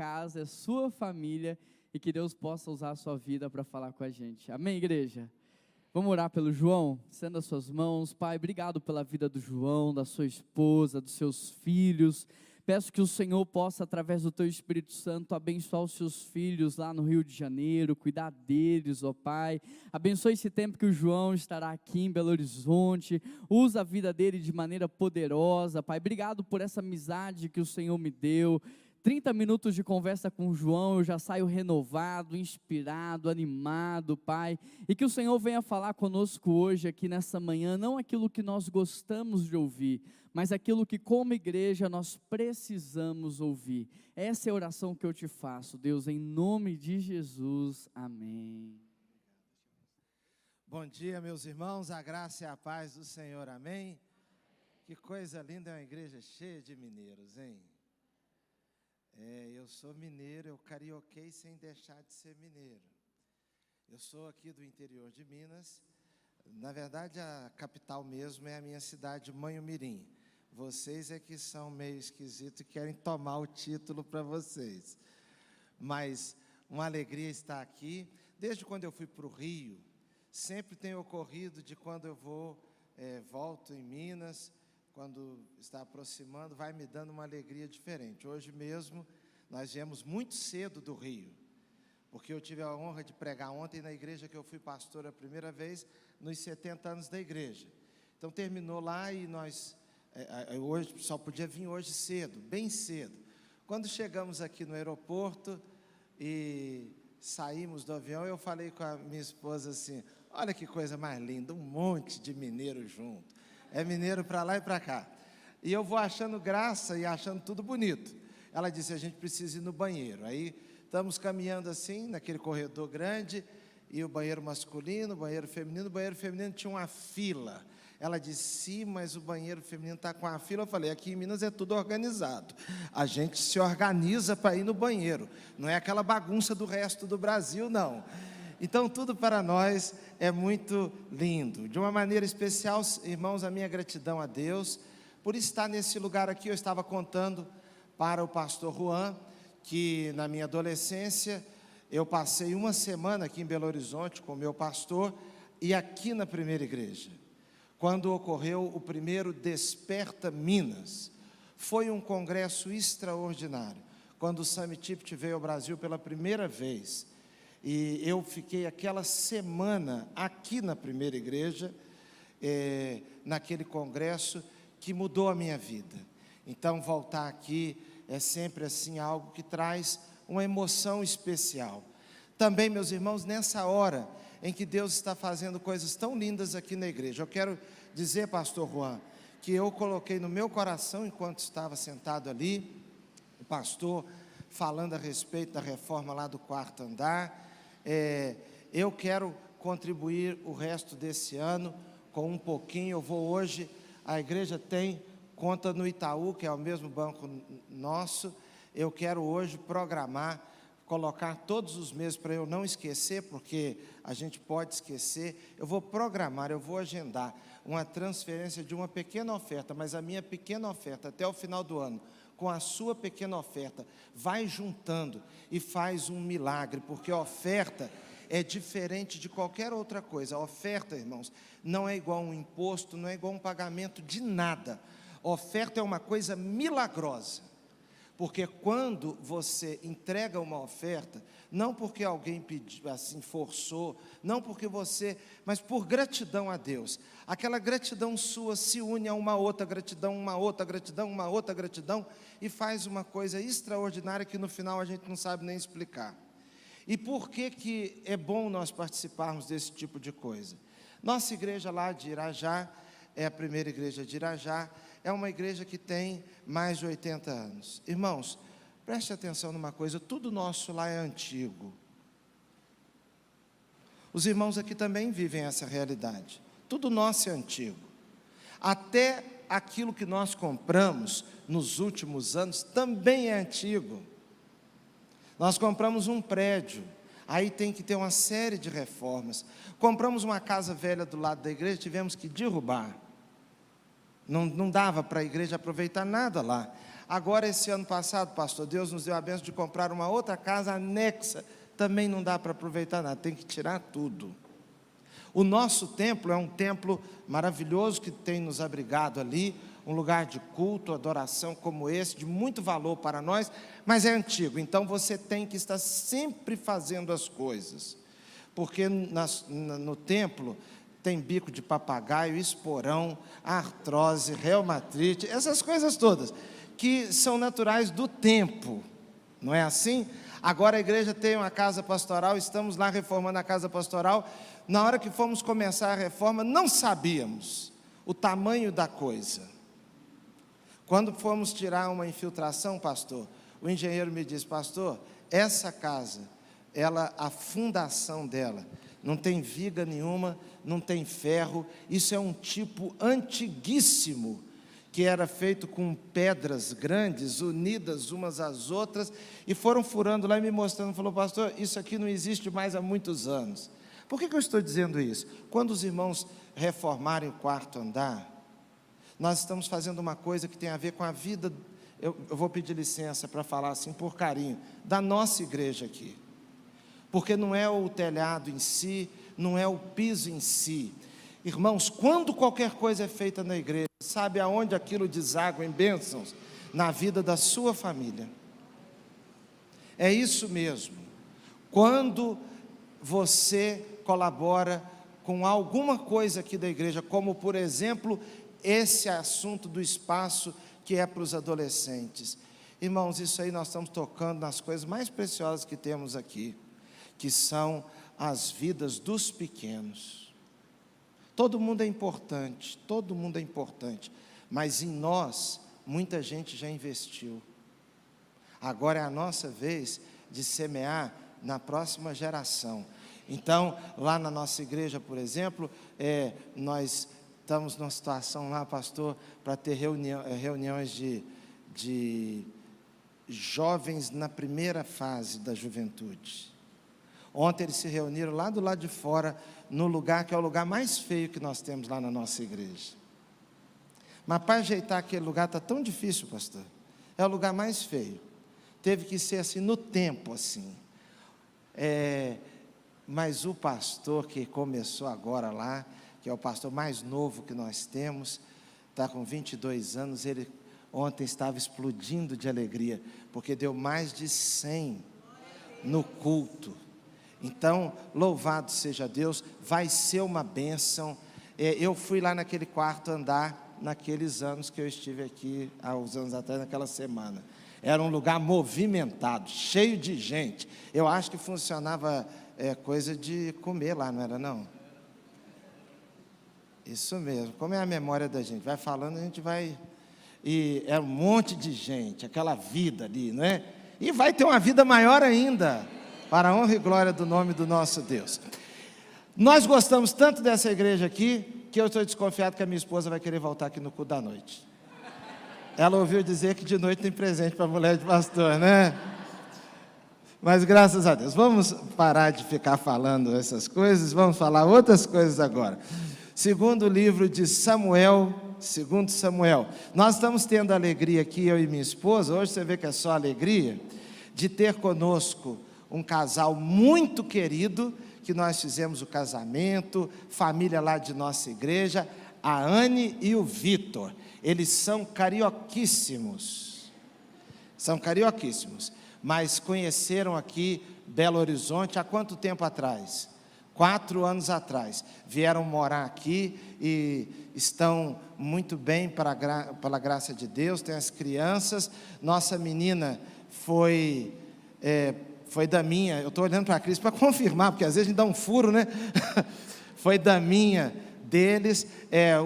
casa, é sua família, e que Deus possa usar a sua vida para falar com a gente. Amém, igreja? Vamos orar pelo João? Estenda as suas mãos. Pai, obrigado pela vida do João, da sua esposa, dos seus filhos. Peço que o Senhor possa, através do Teu Espírito Santo, abençoar os seus filhos lá no Rio de Janeiro, cuidar deles, ó Pai. Abençoe esse tempo que o João estará aqui em Belo Horizonte. Usa a vida dele de maneira poderosa, Pai. Obrigado por essa amizade que o Senhor me deu. 30 minutos de conversa com o João, eu já saio renovado, inspirado, animado, Pai, e que o Senhor venha falar conosco hoje aqui nessa manhã, não aquilo que nós gostamos de ouvir, mas aquilo que como igreja nós precisamos ouvir. Essa é a oração que eu te faço, Deus, em nome de Jesus, amém. Bom dia, meus irmãos, a graça e a paz do Senhor, amém? Que coisa linda, é uma igreja cheia de mineiros, hein? Eu sou mineiro, eu carioquei sem deixar de ser mineiro. Eu sou aqui do interior de Minas. Na verdade, a capital mesmo é a minha cidade, Manhumirim. Vocês é que são meio esquisitos e querem tomar o título para vocês. Mas uma alegria estar aqui. Desde quando eu fui para o Rio, sempre tem ocorrido de quando eu volto em Minas, quando está aproximando, vai me dando uma alegria diferente. Hoje mesmo, nós viemos muito cedo do Rio, porque eu tive a honra de pregar ontem na igreja que eu fui pastor a primeira vez, nos 70 anos da igreja. Então, terminou lá e nós, hoje, só podia vir hoje cedo, bem cedo. Quando chegamos aqui no aeroporto e saímos do avião, eu falei com a minha esposa assim, olha que coisa mais linda, um monte de mineiro junto. É mineiro para lá e para cá. E eu vou achando graça e achando tudo bonito. Ela disse, a gente precisa ir no banheiro. Aí estamos caminhando assim, naquele corredor grande, e o banheiro masculino, o banheiro feminino tinha uma fila. Ela disse, sim, mas o banheiro feminino está com a fila. Eu falei, aqui em Minas é tudo organizado. A gente se organiza para ir no banheiro. Não é aquela bagunça do resto do Brasil, não. Então, tudo para nós é muito lindo. De uma maneira especial, irmãos, a minha gratidão a Deus por estar nesse lugar aqui. Eu estava contando para o pastor Juan que na minha adolescência eu passei uma semana aqui em Belo Horizonte com o meu pastor e aqui na primeira igreja, quando ocorreu o primeiro Desperta Minas. Foi um congresso extraordinário, quando o Summit veio ao Brasil pela primeira vez. E eu fiquei aquela semana aqui na primeira igreja, naquele congresso que mudou a minha vida. Então, voltar aqui é sempre assim algo que traz uma emoção especial. Também, meus irmãos, nessa hora em que Deus está fazendo coisas tão lindas aqui na igreja, eu quero dizer, pastor Juan, que eu coloquei no meu coração, enquanto estava sentado ali, o pastor falando a respeito da reforma lá do 4º andar, eu quero contribuir o resto desse ano com um pouquinho. Eu vou hoje, a igreja tem conta no Itaú, que é o mesmo banco nosso. Eu quero hoje programar, colocar todos os meses para eu não esquecer, porque a gente pode esquecer. Eu vou programar, eu vou agendar uma transferência de uma pequena oferta, mas a minha pequena oferta até o final do ano, com a sua pequena oferta, vai juntando e faz um milagre, porque a oferta é diferente de qualquer outra coisa. A oferta, irmãos, não é igual a um imposto, não é igual a um pagamento de nada. A oferta é uma coisa milagrosa, porque quando você entrega uma oferta, não porque alguém pediu, assim, forçou, não porque você, mas por gratidão a Deus, aquela gratidão sua se une a uma outra gratidão, uma outra gratidão, uma outra gratidão, e faz uma coisa extraordinária que no final a gente não sabe nem explicar. E por que é bom nós participarmos desse tipo de coisa? Nossa igreja lá de Irajá, é a primeira igreja de Irajá, é uma igreja que tem mais de 80 anos. Irmãos, preste atenção numa coisa, tudo nosso lá é antigo. Os irmãos aqui também vivem essa realidade. Tudo nosso é antigo. Até aquilo que nós compramos nos últimos anos também é antigo. Nós compramos um prédio, aí tem que ter uma série de reformas. Compramos uma casa velha do lado da igreja, tivemos que derrubar. Não dava para a igreja aproveitar nada lá. Agora, esse ano passado, pastor, Deus nos deu a bênção de comprar uma outra casa anexa. Também não dá para aproveitar nada, tem que tirar tudo. O nosso templo é um templo maravilhoso que tem nos abrigado ali, um lugar de culto, adoração como esse, de muito valor para nós, mas é antigo, então você tem que estar sempre fazendo as coisas, porque no templo tem bico de papagaio, esporão, artrose, reumatrite, essas coisas todas, que são naturais do tempo, não é assim? Agora a igreja tem uma casa pastoral, estamos lá reformando a casa pastoral. Na hora que fomos começar a reforma, não sabíamos o tamanho da coisa. Quando fomos tirar uma infiltração, pastor, o engenheiro me disse: pastor, essa casa, a fundação dela, não tem viga nenhuma, não tem ferro, isso é um tipo antiguíssimo, que era feito com pedras grandes, unidas umas às outras, e foram furando lá e me mostrando, falou: pastor, isso aqui não existe mais há muitos anos. Por que eu estou dizendo isso? Quando os irmãos reformarem o quarto andar, nós estamos fazendo uma coisa que tem a ver com a vida, eu vou pedir licença para falar assim por carinho, da nossa igreja aqui, porque não é o telhado em si, não é o piso em si. Irmãos, quando qualquer coisa é feita na igreja, sabe aonde aquilo deságua em bênçãos? Na vida da sua família. É isso mesmo. Quando você colabora com alguma coisa aqui da igreja, como por exemplo, esse assunto do espaço que é para os adolescentes. Irmãos, isso aí nós estamos tocando nas coisas mais preciosas que temos aqui, que são as vidas dos pequenos. Todo mundo é importante, mas em nós, muita gente já investiu. Agora é a nossa vez de semear na próxima geração. Então, lá na nossa igreja, por exemplo, nós estamos numa situação lá, pastor, para ter reuniões de jovens na primeira fase da juventude. Ontem eles se reuniram lá do lado de fora, no lugar que é o lugar mais feio que nós temos lá na nossa igreja. Mas para ajeitar aquele lugar está tão difícil, pastor. É o lugar mais feio. Teve que ser assim, no tempo, assim. Mas o pastor que começou agora lá, que é o pastor mais novo que nós temos, está com 22 anos, ele ontem estava explodindo de alegria, porque deu mais de 100 no culto. Então, louvado seja Deus, vai ser uma bênção. Eu fui lá naquele quarto andar, naqueles anos que eu estive aqui, há uns anos atrás, naquela semana. Era um lugar movimentado, cheio de gente. Eu acho que funcionava coisa de comer lá, não era não? Isso mesmo, como é a memória da gente, vai falando, a gente vai... E é um monte de gente, aquela vida ali, não é? E vai ter uma vida maior ainda, para a honra e glória do nome do nosso Deus. Nós gostamos tanto dessa igreja aqui, que eu estou desconfiado que a minha esposa vai querer voltar aqui no culto da noite. Ela ouviu dizer que de noite tem presente para a mulher de pastor, né? Mas graças a Deus, vamos parar de ficar falando essas coisas, vamos falar outras coisas agora. Segundo livro de Samuel, segundo Samuel, nós estamos tendo a alegria aqui, eu e minha esposa, hoje você vê que é só alegria, de ter conosco um casal muito querido, que nós fizemos o casamento, família lá de nossa igreja, a Anne e o Vitor. Eles são carioquíssimos, mas conheceram aqui Belo Horizonte há quanto tempo atrás? 4 anos atrás, vieram morar aqui e estão muito bem pela graça de Deus, tem as crianças. Nossa menina foi da minha, eu estou olhando para a Cris para confirmar, porque às vezes a gente dá um furo, né? Foi da minha, deles,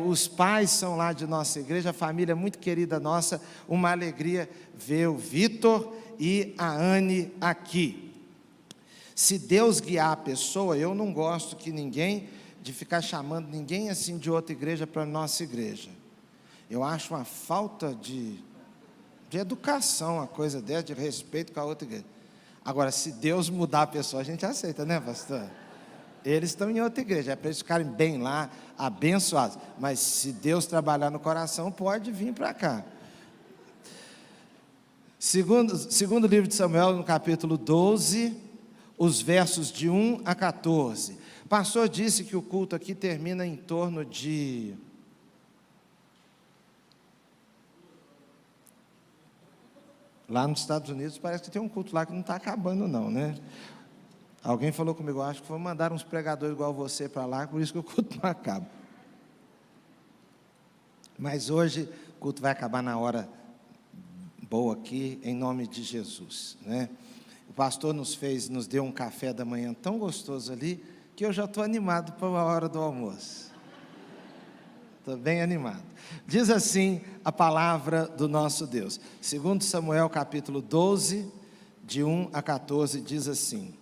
os pais são lá de nossa igreja, a família muito querida nossa, uma alegria ver o Vitor e a Anne aqui. Se Deus guiar a pessoa, eu não gosto de ficar chamando ninguém assim de outra igreja para a nossa igreja. Eu acho uma falta de educação, uma coisa dessa, de respeito com a outra igreja. Agora, se Deus mudar a pessoa, a gente aceita, né, pastor? Eles estão em outra igreja, é para eles ficarem bem lá, abençoados. Mas se Deus trabalhar no coração, pode vir para cá. Segundo livro de Samuel, no capítulo 12, os versos de 1 a 14. O pastor disse que o culto aqui termina em torno de... Lá nos Estados Unidos parece que tem um culto lá que não está acabando não, né? Alguém falou comigo, acho que foi mandar uns pregadores igual você para lá, por isso que o culto não acaba. Mas hoje o culto vai acabar na hora boa aqui, em nome de Jesus, né? O pastor nos deu um café da manhã tão gostoso ali, que eu já estou animado para a hora do almoço. Estou bem animado. Diz assim a palavra do nosso Deus. Segundo Samuel capítulo 12, de 1 a 14, diz assim: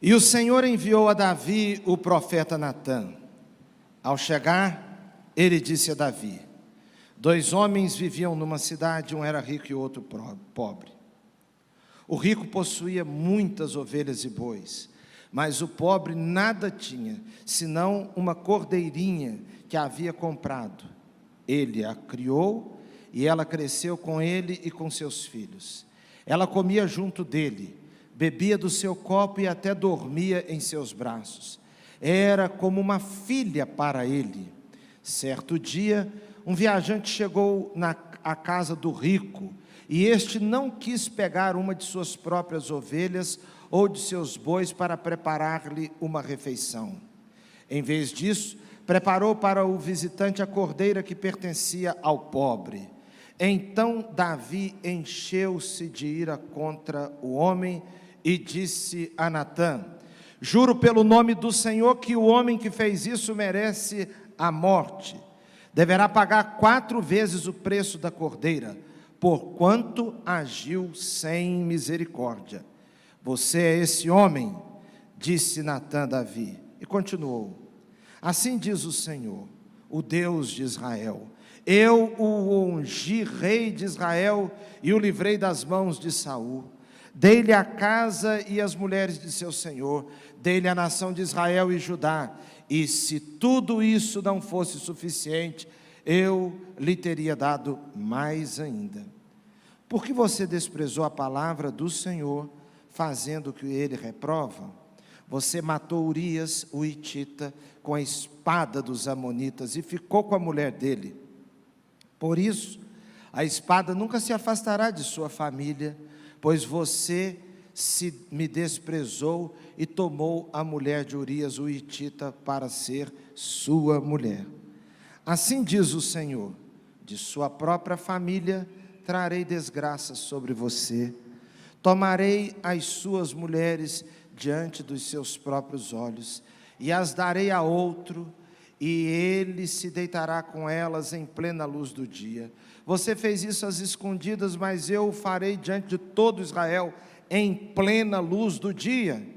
E o Senhor enviou a Davi o profeta Natã. Ao chegar, ele disse a Davi: 2 homens viviam numa cidade, um era rico e outro pobre. O rico possuía muitas ovelhas e bois, mas o pobre nada tinha, senão uma cordeirinha que havia comprado. Ele a criou e ela cresceu com ele e com seus filhos. Ela comia junto dele, bebia do seu copo e até dormia em seus braços. Era como uma filha para ele. Certo dia, um viajante chegou à casa do rico, e este não quis pegar uma de suas próprias ovelhas ou de seus bois para preparar-lhe uma refeição. Em vez disso, preparou para o visitante a cordeira que pertencia ao pobre. Então Davi encheu-se de ira contra o homem e disse a Natã: Juro pelo nome do Senhor que o homem que fez isso merece a morte. Deverá pagar 4 vezes o preço da cordeira, porquanto agiu sem misericórdia. Você é esse homem, disse Natã a Davi, e continuou: Assim diz o Senhor, o Deus de Israel: Eu o ungi rei de Israel e o livrei das mãos de Saul. Dei-lhe a casa e as mulheres de seu senhor, dei-lhe a nação de Israel e Judá. E se tudo isso não fosse suficiente, eu lhe teria dado mais ainda. Por que você desprezou a palavra do Senhor, fazendo o que ele reprova? Você matou Urias, o hitita, com a espada dos amonitas e ficou com a mulher dele. Por isso, a espada nunca se afastará de sua família, pois você me desprezou e tomou a mulher de Urias, o hitita, para ser sua mulher. Assim diz o Senhor: de sua própria família trarei desgraça sobre você. Tomarei as suas mulheres diante dos seus próprios olhos e as darei a outro, e ele se deitará com elas em plena luz do dia. Você fez isso às escondidas, mas eu o farei diante de todo Israel em plena luz do dia.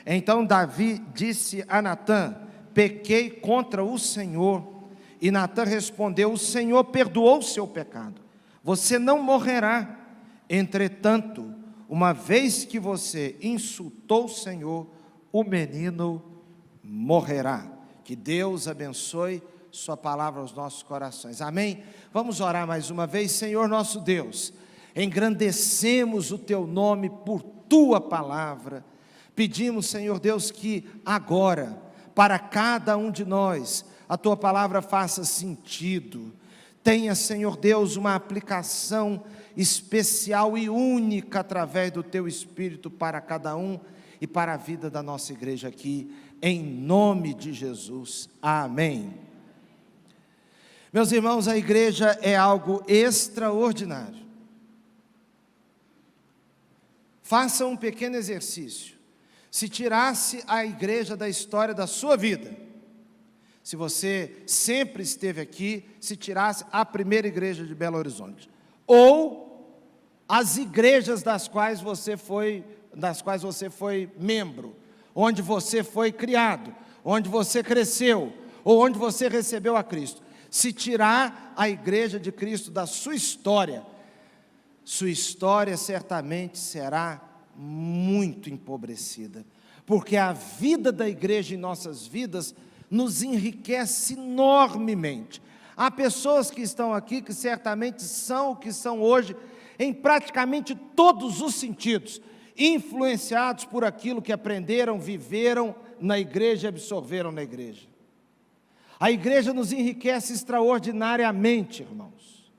Então Davi disse a Natã: Pequei contra o Senhor. E Natã respondeu: O Senhor perdoou o seu pecado, você não morrerá. Entretanto, uma vez que você insultou o Senhor, o menino morrerá. Que Deus abençoe sua palavra aos nossos corações, amém? Vamos orar mais uma vez. Senhor nosso Deus, engrandecemos o teu nome por tua palavra. Pedimos, Senhor Deus, que agora, para cada um de nós, a tua palavra faça sentido. Tenha, Senhor Deus, uma aplicação especial e única através do teu Espírito para cada um e para a vida da nossa igreja aqui, em nome de Jesus, amém. Meus irmãos, a igreja é algo extraordinário. Faça um pequeno exercício. Se tirasse a igreja da história da sua vida, se você sempre esteve aqui, se tirasse a primeira igreja de Belo Horizonte, ou as igrejas das quais você foi membro, onde você foi criado, onde você cresceu, ou onde você recebeu a Cristo. Se tirar a igreja de Cristo da sua história certamente será muito empobrecida, porque a vida da igreja em nossas vidas nos enriquece enormemente. Há pessoas que estão aqui que certamente são o que são hoje em praticamente todos os sentidos, influenciados por aquilo que aprenderam, viveram na igreja e absorveram na igreja. A igreja nos enriquece extraordinariamente, irmãos.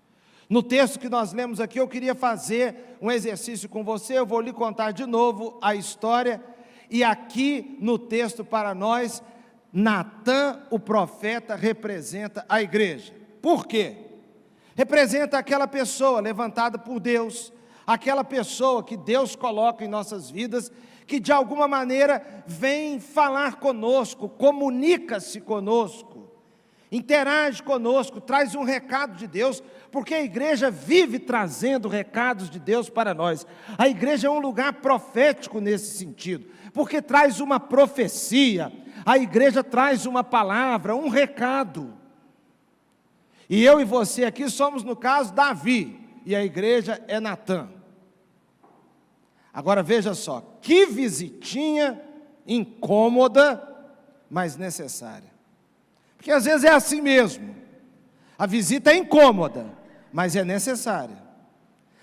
No texto que nós lemos aqui, eu queria fazer um exercício com você, eu vou lhe contar de novo a história, e aqui no texto para nós, Natã, o profeta, representa a igreja. Por quê? Representa aquela pessoa levantada por Deus, aquela pessoa que Deus coloca em nossas vidas, que de alguma maneira vem falar conosco, comunica-se conosco, interage conosco, traz um recado de Deus, porque a igreja vive trazendo recados de Deus para nós. A igreja é um lugar profético nesse sentido, porque traz uma profecia, a igreja traz uma palavra, um recado. E eu e você aqui somos, no caso, Davi, e a igreja é Natã. Agora veja só, que visitinha incômoda, mas necessária. Porque às vezes é assim mesmo, a visita é incômoda, mas é necessária.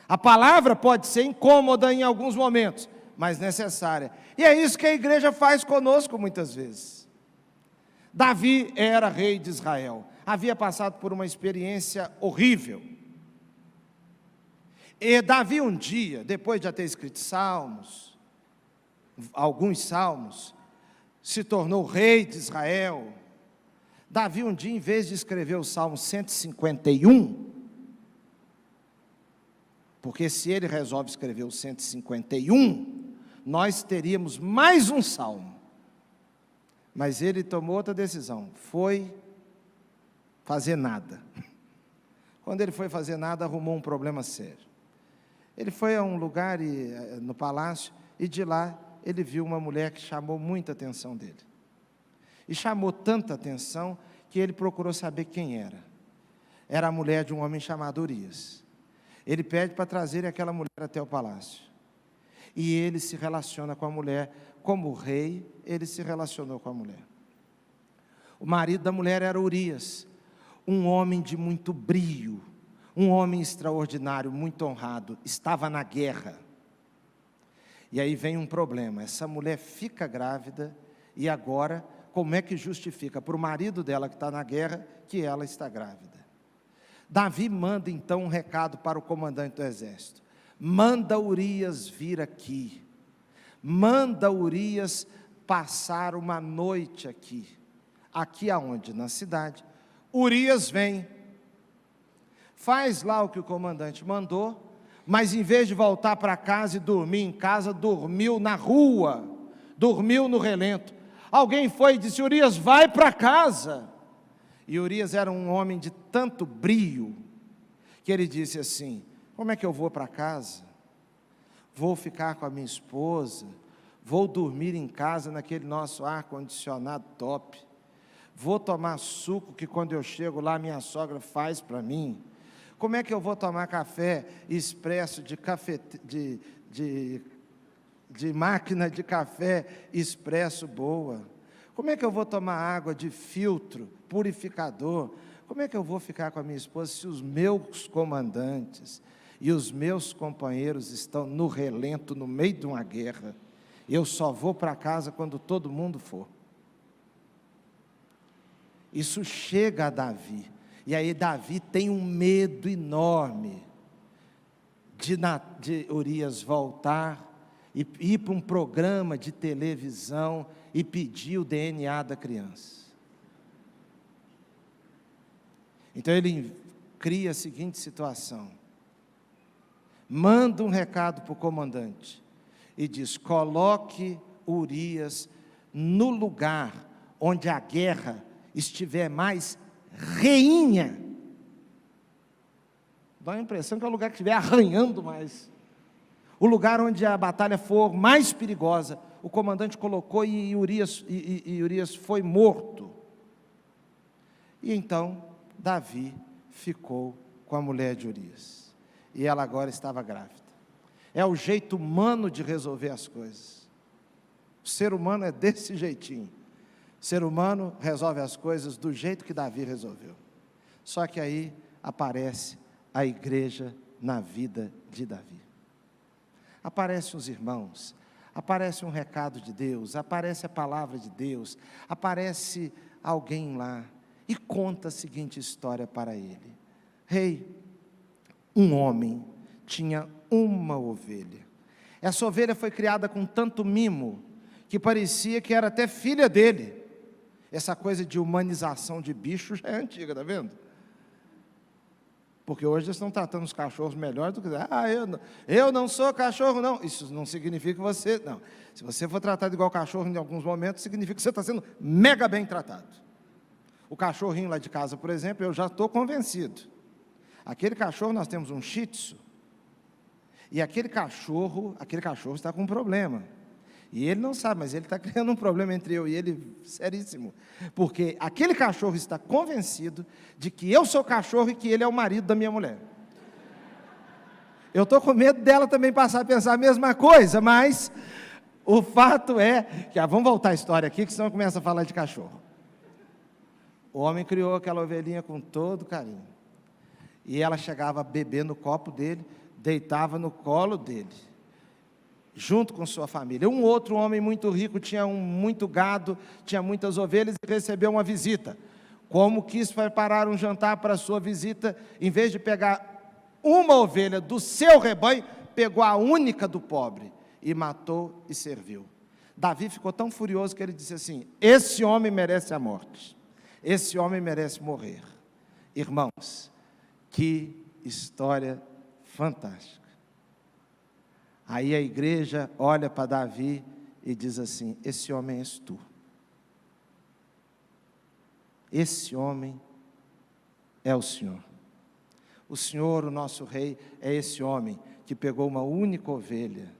A palavra pode ser incômoda em alguns momentos, mas necessária. E é isso que a igreja faz conosco muitas vezes. Davi era rei de Israel, havia passado por uma experiência horrível. E Davi um dia, depois de já ter escrito salmos, alguns salmos, se tornou rei de Israel. Davi um dia, em vez de escrever o Salmo 151, porque se ele resolve escrever o 151, nós teríamos mais um salmo. Mas ele tomou outra decisão, foi fazer nada. Quando ele foi fazer nada, arrumou um problema sério. Ele foi a um lugar no palácio, e de lá ele viu uma mulher que chamou muita atenção dele. E chamou tanta atenção que ele procurou saber quem era. Era a mulher de um homem chamado Urias. Ele pede para trazer aquela mulher até o palácio. E ele se relaciona com a mulher, como rei, ele se relacionou com a mulher. O marido da mulher era Urias, um homem de muito brio, um homem extraordinário, muito honrado, estava na guerra. E aí vem um problema, essa mulher fica grávida, e agora, como é que justifica para o marido dela que está na guerra, que ela está grávida? Davi manda então um recado para o comandante do exército, manda Urias vir aqui, manda Urias passar uma noite aqui. Aqui aonde? Na cidade. Urias vem, faz lá o que o comandante mandou, mas em vez de voltar para casa e dormir em casa, dormiu na rua, dormiu no relento. Alguém foi e disse: Urias, vai para casa. E Urias era um homem de tanto brio, que ele disse assim: como é que eu vou para casa? Vou ficar com a minha esposa, vou dormir em casa naquele nosso ar-condicionado top, vou tomar suco que quando eu chego lá minha sogra faz para mim. Como é que eu vou tomar café expresso de máquina de café expresso boa? Como é que eu vou tomar água de filtro, purificador? Como é que eu vou ficar com a minha esposa se os meus comandantes e os meus companheiros estão no relento, no meio de uma guerra? Eu só vou para casa quando todo mundo for. Isso chega a Davi, e aí Davi tem um medo enorme de Urias voltar e ir para um programa de televisão e pedir o DNA da criança. Então ele cria a seguinte situação, manda um recado para o comandante e diz: coloque Urias no lugar onde a guerra estiver mais reinha. Dá a impressão que é o lugar que estiver arranhando mais, o lugar onde a batalha for mais perigosa. O comandante colocou e Urias foi morto. E então Davi ficou com a mulher de Urias, e ela agora estava grávida. É o jeito humano de resolver as coisas. O ser humano é desse jeitinho. O ser humano resolve as coisas do jeito que Davi resolveu. Só que aí aparece a igreja na vida de Davi. Aparecem os irmãos, aparece um recado de Deus, aparece a palavra de Deus, aparece alguém lá e conta a seguinte história para ele: rei, um homem tinha uma ovelha. Essa ovelha foi criada com tanto mimo que parecia que era até filha dele. Essa coisa de humanização de bicho já é antiga, está vendo? Porque hoje eles estão tratando os cachorros melhor do que... eu não sou cachorro, não. Isso não significa que você... Não. Se você for tratado igual cachorro em alguns momentos, significa que você está sendo mega bem tratado. O cachorrinho lá de casa, por exemplo, eu já estou convencido. Aquele cachorro, nós temos um Shih Tzu. E aquele cachorro está com um problema. E ele não sabe, mas ele está criando um problema entre eu e ele seríssimo. Porque aquele cachorro está convencido de que eu sou cachorro e que ele é o marido da minha mulher. Eu estou com medo dela também passar a pensar a mesma coisa, mas o fato é que... vamos voltar à história aqui, que senão começa a falar de cachorro. O homem criou aquela ovelhinha com todo carinho. E ela chegava a beber no copo dele, deitava no colo dele, junto com sua família. Um outro homem muito rico tinha muito gado, tinha muitas ovelhas e recebeu uma visita. Como quis preparar um jantar para a sua visita, em vez de pegar uma ovelha do seu rebanho, pegou a única do pobre e matou e serviu. Davi ficou tão furioso que ele disse assim: esse homem merece a morte, esse homem merece morrer. Irmãos, que história fantástica. Aí a igreja olha para Davi e diz assim: esse homem és tu. Esse homem é o Senhor. O Senhor, o nosso rei, é esse homem que pegou uma única ovelha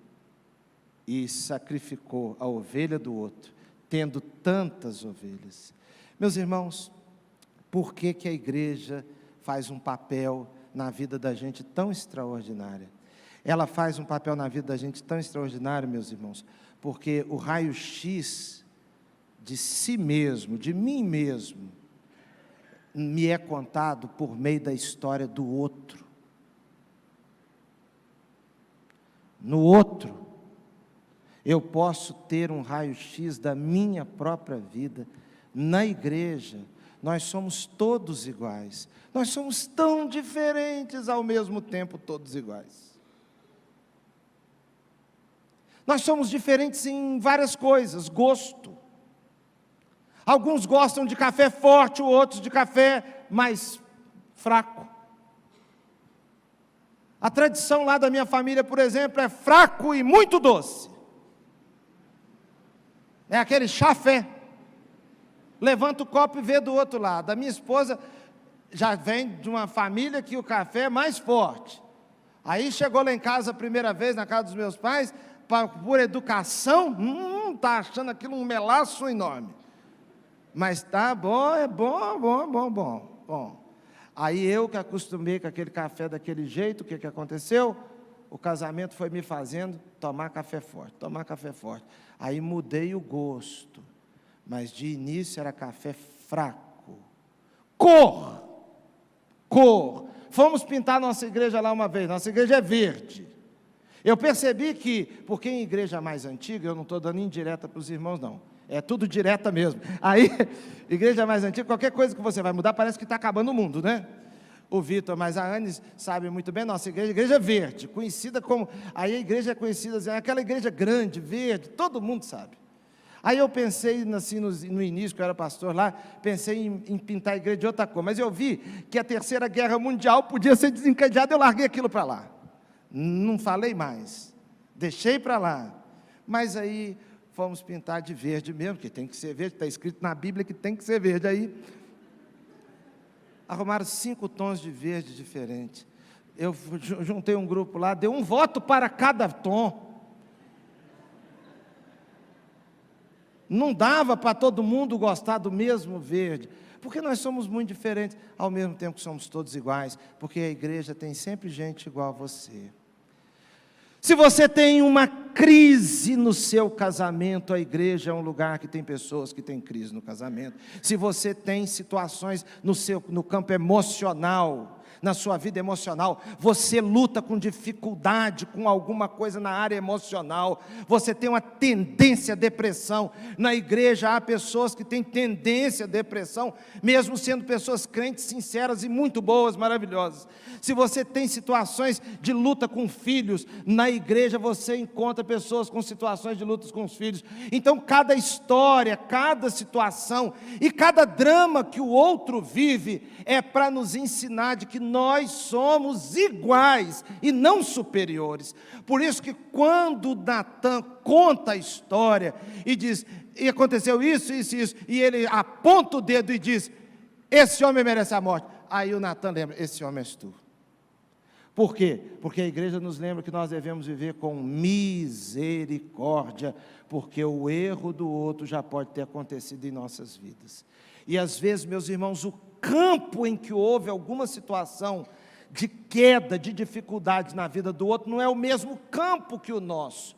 e sacrificou a ovelha do outro, tendo tantas ovelhas. Meus irmãos, por que a igreja faz um papel na vida da gente tão extraordinária? Ela faz um papel na vida da gente tão extraordinário, meus irmãos, porque o raio-x de si mesmo, de mim mesmo, me é contado por meio da história do outro. No outro, eu posso ter um raio-x da minha própria vida. Na igreja, nós somos todos iguais. Nós somos tão diferentes, ao mesmo tempo todos iguais. Nós somos diferentes em várias coisas, gosto. Alguns gostam de café forte, outros de café mais fraco. A tradição lá da minha família, por exemplo, é fraco e muito doce. É aquele chafé. Levanta o copo e vê do outro lado. A minha esposa já vem de uma família que o café é mais forte. Aí chegou lá em casa a primeira vez, na casa dos meus pais, por educação, está achando aquilo um melaço enorme. Mas tá bom, é bom. Aí eu que acostumei com aquele café daquele jeito, o que aconteceu? O casamento foi me fazendo tomar café forte. Aí mudei o gosto, mas de início era café fraco. Cor. Fomos pintar nossa igreja lá uma vez, nossa igreja é verde. Eu percebi que, porque em igreja mais antiga, eu não estou dando indireta para os irmãos não, é tudo direta mesmo. Aí, igreja mais antiga, qualquer coisa que você vai mudar, parece que está acabando o mundo, né? O Vitor, mas a Anis sabe muito bem, nossa igreja verde, conhecida como, aí a igreja é conhecida, assim, aquela igreja grande, verde, todo mundo sabe. Aí eu pensei, assim, no início, que eu era pastor lá, pensei em pintar a igreja de outra cor, mas eu vi que a Terceira Guerra Mundial podia ser desencadeada, eu larguei aquilo para lá. Não falei mais, deixei para lá, mas aí fomos pintar de verde mesmo, que tem que ser verde, está escrito na Bíblia que tem que ser verde. Aí arrumaram 5 tons de verde diferentes. Eu juntei um grupo lá, deu um voto para cada tom. Não dava para todo mundo gostar do mesmo verde, porque nós somos muito diferentes, ao mesmo tempo que somos todos iguais, porque a igreja tem sempre gente igual a você. Se você tem uma crise no seu casamento, a igreja é um lugar que tem pessoas que têm crise no casamento. Se você tem situações no campo emocional, na sua vida emocional, você luta com dificuldade, com alguma coisa na área emocional, você tem uma tendência à depressão. Na igreja há pessoas que têm tendência à depressão, mesmo sendo pessoas crentes, sinceras e muito boas, maravilhosas. Se você tem situações de luta com filhos, na igreja você encontra pessoas com situações de luta com os filhos. Então cada história, cada situação e cada drama que o outro vive é para nos ensinar de que nós somos iguais e não superiores. Por isso que quando Natan conta a história e diz, e aconteceu isso, isso, isso, e ele aponta o dedo e diz, esse homem merece a morte. Aí o Natan lembra, esse homem és tu. Por quê? Porque a igreja nos lembra que nós devemos viver com misericórdia, porque o erro do outro já pode ter acontecido em nossas vidas. E às vezes, meus irmãos, o campo em que houve alguma situação de queda, de dificuldade na vida do outro, não é o mesmo campo que o nosso,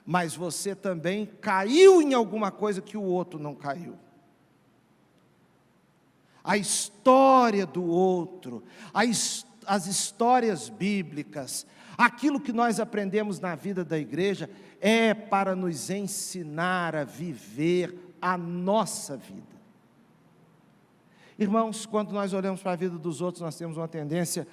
mas você também caiu em alguma coisa que o outro não caiu. A história do outro, as histórias bíblicas, aquilo que nós aprendemos na vida da igreja, é para nos ensinar a viver a nossa vida. Irmãos, quando nós olhamos para a vida dos outros, nós temos uma tendência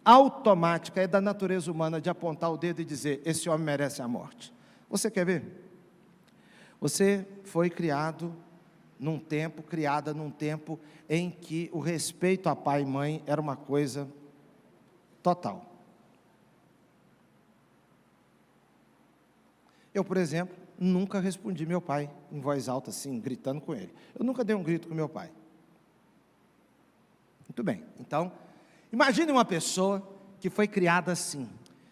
automática, é da natureza humana, de apontar o dedo e dizer, esse homem merece a morte. Você quer ver? Você foi criada num tempo em que o respeito a pai e mãe era uma coisa total. Eu, por exemplo, nunca respondi meu pai em voz alta assim, gritando com ele. Eu nunca dei um grito com meu pai. Muito bem, então, imagine uma pessoa que foi criada assim,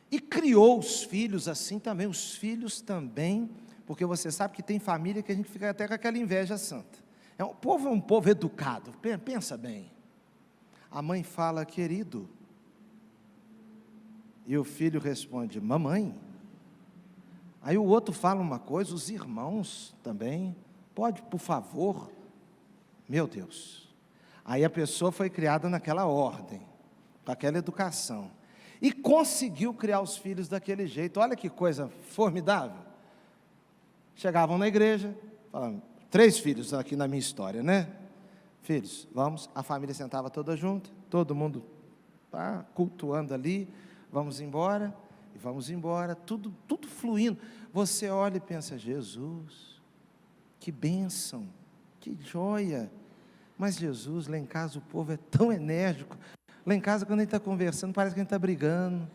e criou os filhos assim também, os filhos também, porque você sabe que tem família que a gente fica até com aquela inveja santa. É um povo educado, pensa bem. A mãe fala, querido, e o filho responde, mamãe. Aí o outro fala uma coisa, os irmãos também, pode, por favor, meu Deus. Aí a pessoa foi criada naquela ordem, com aquela educação, e conseguiu criar os filhos daquele jeito. Olha que coisa formidável. Chegavam na igreja, falavam, 3 filhos aqui na minha história, né? Filhos, vamos, a família sentava toda junto, todo mundo cultuando ali, vamos embora, tudo fluindo. Você olha e pensa, Jesus, que bênção, que joia. Mas Jesus, lá em casa o povo é tão enérgico. Lá em casa, quando a gente está conversando, parece que a gente está brigando.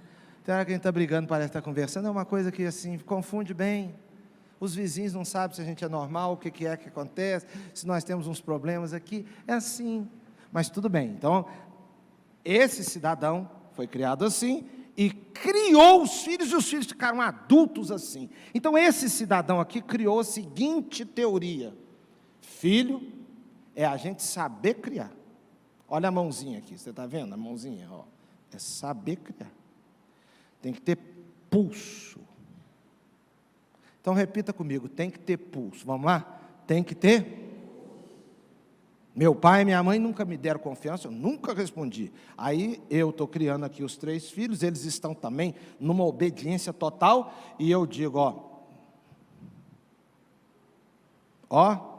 Tem hora que a gente está brigando, parece que está conversando. É uma coisa que assim, confunde bem. Os vizinhos não sabem se a gente é normal, o que é que acontece, se nós temos uns problemas aqui. É assim. Mas tudo bem. Então, esse cidadão foi criado assim e criou os filhos, e os filhos ficaram adultos assim. Então, esse cidadão aqui criou a seguinte teoria. Filho é a gente saber criar. Olha a mãozinha aqui, você está vendo a mãozinha? Ó, é saber criar. Tem que ter pulso. Então repita comigo, tem que ter pulso. Vamos lá? Tem que ter. Meu pai e minha mãe nunca me deram confiança, eu nunca respondi. Aí eu estou criando aqui os 3 filhos, eles estão também numa obediência total, e eu digo, ó.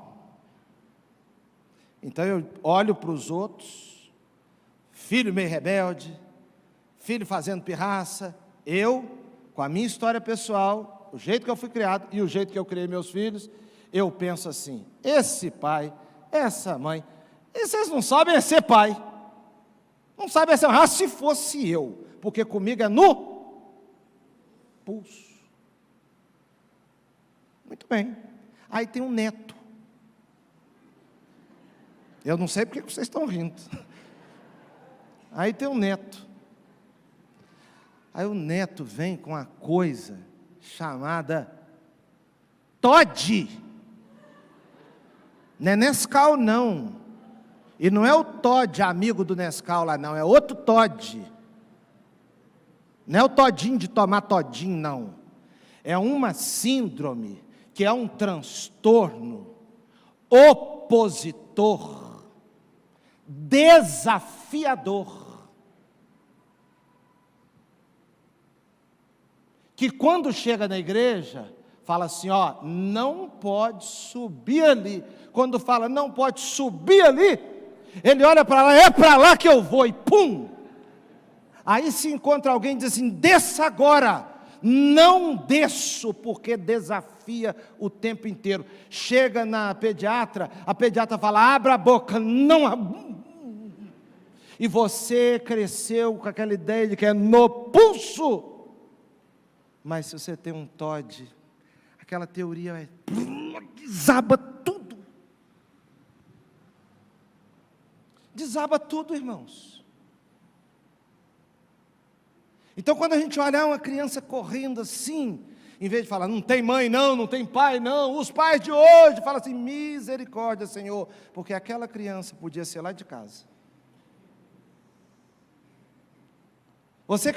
Então eu olho para os outros, filho meio rebelde, filho fazendo pirraça, eu, com a minha história pessoal, o jeito que eu fui criado e o jeito que eu criei meus filhos, eu penso assim, esse pai, essa mãe, vocês não sabem é ser pai, não sabem é ser mãe, se fosse eu, porque comigo é no pulso. Muito bem, aí tem um neto. Eu não sei porque vocês estão rindo. Aí tem um neto. Aí o neto vem com uma coisa chamada Todd. Não é Nescau, não. E não é o Todd, amigo do Nescau lá, não. É outro Todd. Não é o todinho de tomar todinho, não. É uma síndrome, que é um transtorno opositor, desafiador. que quando chega na igreja, fala assim, ó, não pode subir ali. Quando fala não pode subir ali, ele olha para lá, é para lá que eu vou, e pum! Aí se encontra alguém e diz assim, desça agora. Não desço, porque desafia o tempo inteiro. Chega na pediatra, a pediatra fala, abra a boca, não. E você cresceu com aquela ideia de que é no pulso. Mas se você tem um TOD, aquela teoria desaba tudo. Desaba tudo, irmãos. Então, quando a gente olhar uma criança correndo assim, em vez de falar, não tem mãe não, não tem pai não, os pais de hoje, fala assim, misericórdia, Senhor, porque aquela criança podia ser lá de casa. Você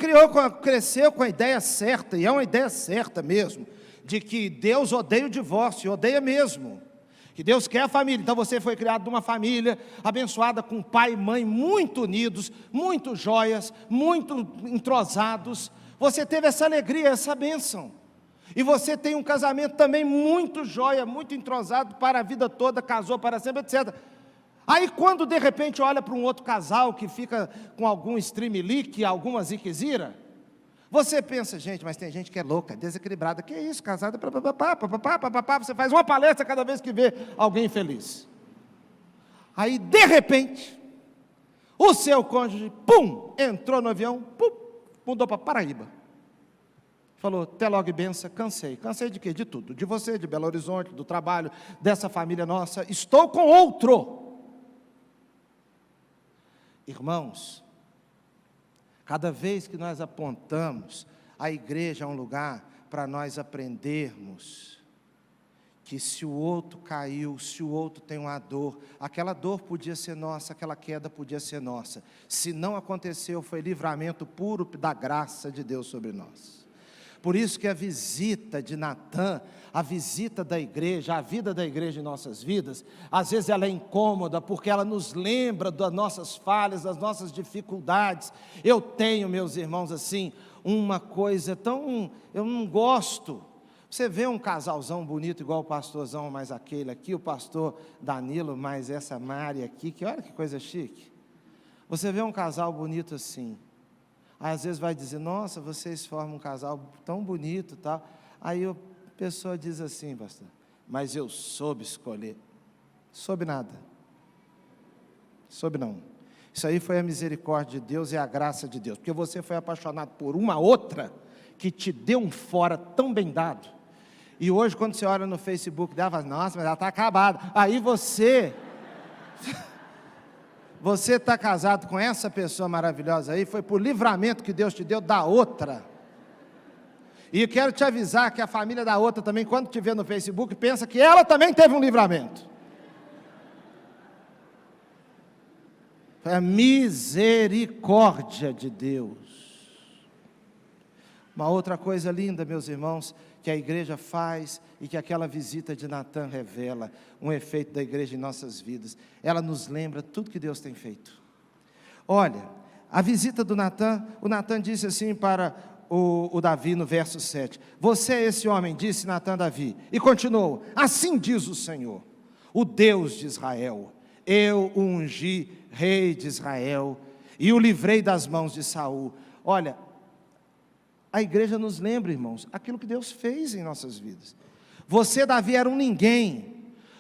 cresceu com a ideia certa, e é uma ideia certa mesmo, de que Deus odeia o divórcio, odeia mesmo, que Deus quer a família. Então você foi criado numa família abençoada com pai e mãe muito unidos, muito joias, muito entrosados. Você teve essa alegria, essa bênção. E você tem um casamento também muito joia, muito entrosado para a vida toda, casou para sempre, etc. Aí quando de repente olha para um outro casal que fica com algum streamlick, alguma ziquezira, você pensa, gente, mas tem gente que é louca, desequilibrada, que é isso, casada, você faz uma palestra cada vez que vê alguém feliz. Aí, de repente, o seu cônjuge, pum, entrou no avião, pum, mudou para Paraíba. Falou, até logo e benção, cansei de quê? De tudo, de você, de Belo Horizonte, do trabalho, dessa família nossa, estou com outro. Irmãos, cada vez que nós apontamos a igreja a um lugar para nós aprendermos que se o outro caiu, se o outro tem uma dor, aquela dor podia ser nossa, aquela queda podia ser nossa. Se não aconteceu, foi livramento puro da graça de Deus sobre nós. Por isso que a visita de Natan, a visita da igreja, a vida da igreja em nossas vidas, às vezes ela é incômoda, porque ela nos lembra das nossas falhas, das nossas dificuldades. Eu tenho, meus irmãos, assim, uma coisa tão, eu não gosto. Você vê um casalzão bonito, igual o pastorzão, mais aquele aqui, o pastor Danilo, mais essa Mari aqui, que olha que coisa chique. Você vê um casal bonito assim, às vezes vai dizer, nossa, vocês formam um casal tão bonito, tal. Aí a pessoa diz assim, pastor, mas eu soube escolher. Soube nada. Soube não. Isso aí foi a misericórdia de Deus e a graça de Deus, porque você foi apaixonado por uma outra, que te deu um fora tão bem dado, e hoje quando você olha no Facebook dela, fala, nossa, mas ela está acabada. Aí você está casado com essa pessoa maravilhosa aí, foi por livramento que Deus te deu da outra. E eu quero te avisar que a família da outra também, quando te vê no Facebook, pensa que ela também teve um livramento. Foi a misericórdia de Deus. Uma outra coisa linda, meus irmãos, que a igreja faz e que aquela visita de Natan revela, um efeito da igreja em nossas vidas. Ela nos lembra tudo que Deus tem feito. Olha, a visita do Natan, o Natan disse assim para o Davi no verso 7, você é esse homem, disse Natan a Davi, e continuou, assim diz o Senhor, o Deus de Israel, eu o ungi rei de Israel, e o livrei das mãos de Saul. Olha, a igreja nos lembra, irmãos, aquilo que Deus fez em nossas vidas. Você, Davi, era um ninguém.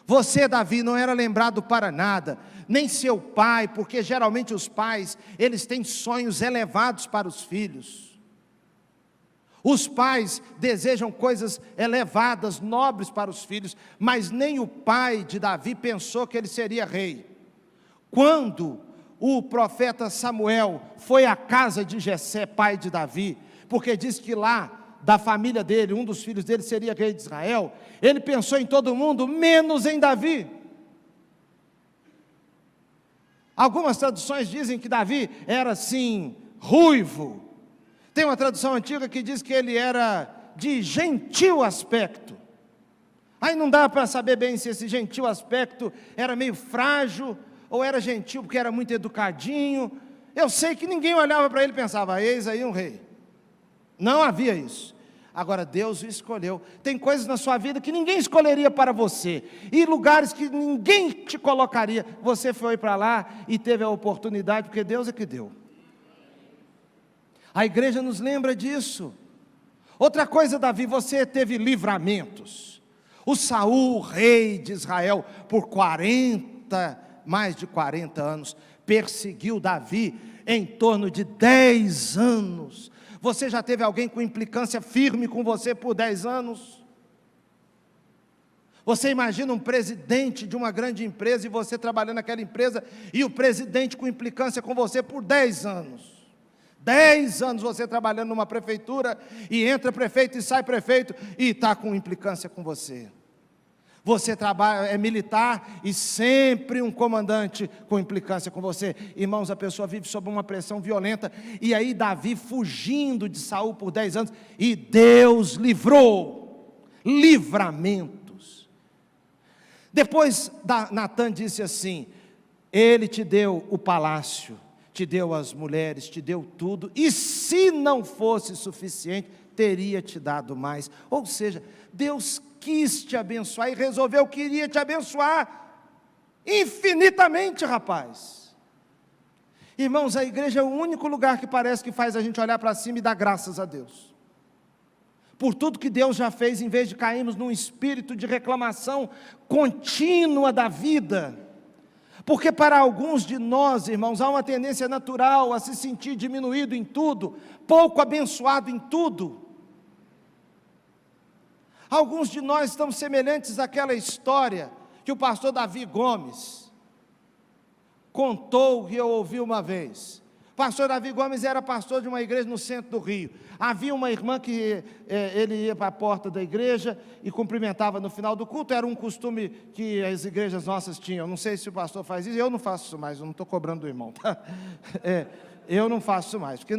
Você, Davi, não era lembrado para nada, nem seu pai, porque geralmente os pais, eles têm sonhos elevados para os filhos. Os pais desejam coisas elevadas, nobres para os filhos, mas nem o pai de Davi pensou que ele seria rei. Quando o profeta Samuel foi à casa de Jessé, pai de Davi, porque diz que lá, da família dele, um dos filhos dele seria rei de Israel, ele pensou em todo mundo, menos em Davi. Algumas traduções dizem que Davi era assim, ruivo. Tem uma tradução antiga que diz que ele era de gentil aspecto. Aí não dá para saber bem se esse gentil aspecto era meio frágil, ou era gentil porque era muito educadinho. Eu sei que ninguém olhava para ele e pensava, eis aí um rei. Não havia isso. Agora Deus o escolheu. Tem coisas na sua vida que ninguém escolheria para você, e lugares que ninguém te colocaria. Você foi para lá e teve a oportunidade, porque Deus é que deu. A igreja nos lembra disso. Outra coisa, Davi, você teve livramentos. O Saul, rei de Israel, por mais de 40 anos, perseguiu Davi em torno de 10 anos. Você já teve alguém com implicância firme com você por 10 anos? Você imagina um presidente de uma grande empresa e você trabalhando naquela empresa e o presidente com implicância com você por 10 anos. 10 anos você trabalhando numa prefeitura e entra prefeito e sai prefeito e está com implicância com você. Você é militar e sempre um comandante com implicância com você. Irmãos, a pessoa vive sob uma pressão violenta. E aí Davi fugindo de Saul por 10 anos. E Deus livrou. Livramentos. Depois Natã disse assim: Ele te deu o palácio, te deu as mulheres, te deu tudo. E se não fosse suficiente, teria te dado mais. Ou seja, Deus quis te abençoar e resolveu que iria te abençoar infinitamente, rapaz. Irmãos, a igreja é o único lugar que parece que faz a gente olhar para cima e dar graças a Deus por tudo que Deus já fez, em vez de cairmos num espírito de reclamação contínua da vida. Porque para alguns de nós, irmãos, há uma tendência natural a se sentir diminuído em tudo, pouco abençoado em tudo. Alguns de nós estamos semelhantes àquela história que o pastor Davi Gomes contou, que eu ouvi uma vez. O pastor Davi Gomes era pastor de uma igreja no centro do Rio. Havia uma irmã que ele ia para a porta da igreja e cumprimentava no final do culto. Era um costume que as igrejas nossas tinham. Não sei se o pastor faz isso, eu não faço isso mais, eu não estou cobrando do irmão, tá? Eu não faço isso mais, porque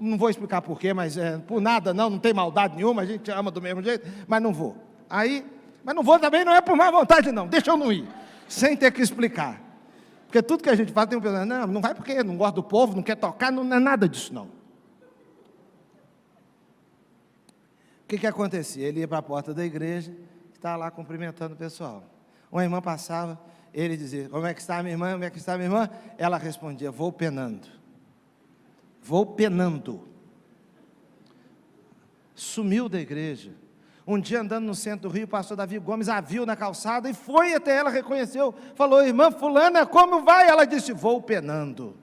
não vou explicar porquê, mas por nada não tem maldade nenhuma, a gente ama do mesmo jeito, mas não vou. Mas não vou também, não é por má vontade não, deixa eu não ir, sem ter que explicar. Porque tudo que a gente fala tem um pessoal, não vai porque não gosta do povo, não quer tocar, não é nada disso não. O que acontecia? Ele ia para a porta da igreja, estava lá cumprimentando o pessoal. Uma irmã passava, ele dizia: como é que está minha irmã, como é que está minha irmã? Ela respondia: vou penando. Vou penando. Sumiu da igreja. Um dia andando no centro do Rio, o pastor Davi Gomes a viu na calçada e foi até ela, reconheceu, falou: irmã fulana, como vai? Ela disse: vou penando.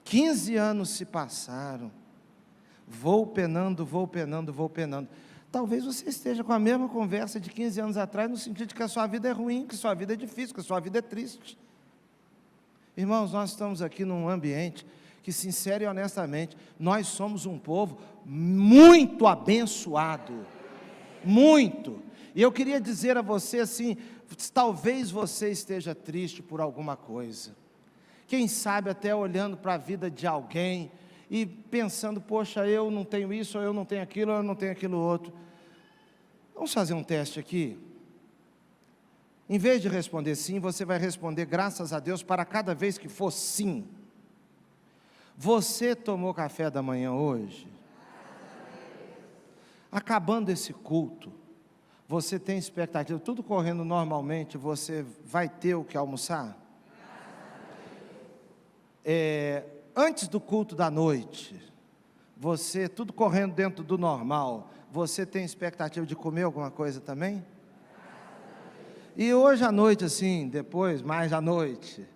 15 anos se passaram. Vou penando, vou penando, vou penando. Talvez você esteja com a mesma conversa de 15 anos atrás, no sentido de que a sua vida é ruim, que a sua vida é difícil, que a sua vida é triste. Irmãos, nós estamos aqui num ambiente que, sincero e honestamente, nós somos um povo muito abençoado, muito. E eu queria dizer a você assim, talvez você esteja triste por alguma coisa, quem sabe até olhando para a vida de alguém, e pensando: poxa, eu não tenho isso, ou eu não tenho aquilo, ou eu não tenho aquilo outro. Vamos fazer um teste aqui? Em vez de responder sim, você vai responder graças a Deus para cada vez que for sim. Você tomou café da manhã hoje? Acabando esse culto, você tem expectativa, tudo correndo normalmente, você vai ter o que almoçar? Antes do culto da noite, você, tudo correndo dentro do normal, você tem expectativa de comer alguma coisa também? E hoje à noite, assim, depois, mais à noite,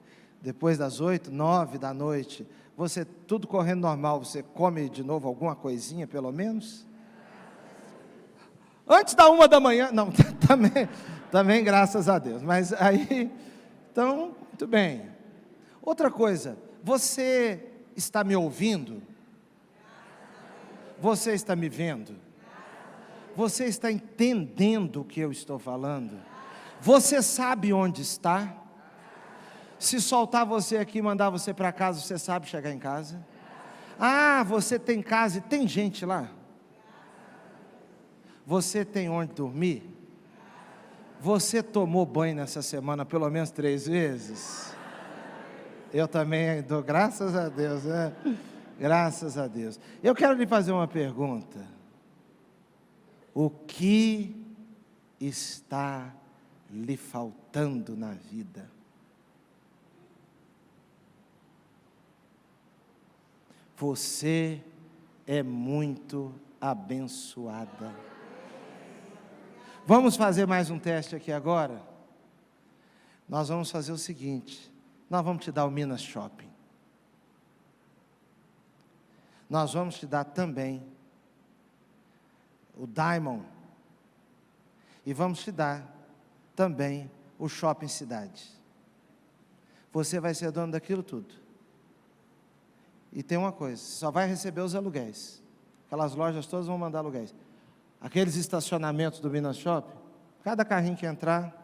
depois das 8, 9 da noite, você, tudo correndo normal, você come de novo alguma coisinha, pelo menos? Antes da 1 da manhã, não, também graças a Deus, mas aí, então, muito bem. Outra coisa, você está me ouvindo? Você está me vendo? Você está entendendo o que eu estou falando? Você sabe onde está? Se soltar você aqui e mandar você para casa, você sabe chegar em casa? Ah, você tem casa e tem gente lá? Você tem onde dormir? Você tomou banho nessa semana pelo menos 3 vezes? Eu também dou graças a Deus, né? Graças a Deus. Eu quero lhe fazer uma pergunta. o que está lhe faltando na vida. Você é muito abençoada. Vamos fazer mais um teste aqui agora? Nós vamos fazer o seguinte, nós vamos te dar o Minas Shopping. Nós vamos te dar também o Diamond. E vamos te dar também o Shopping Cidade. Você vai ser dono daquilo tudo. E tem uma coisa, você só vai receber os aluguéis. Aquelas lojas todas vão mandar aluguéis. Aqueles estacionamentos do Minas Shopping, cada carrinho que entrar,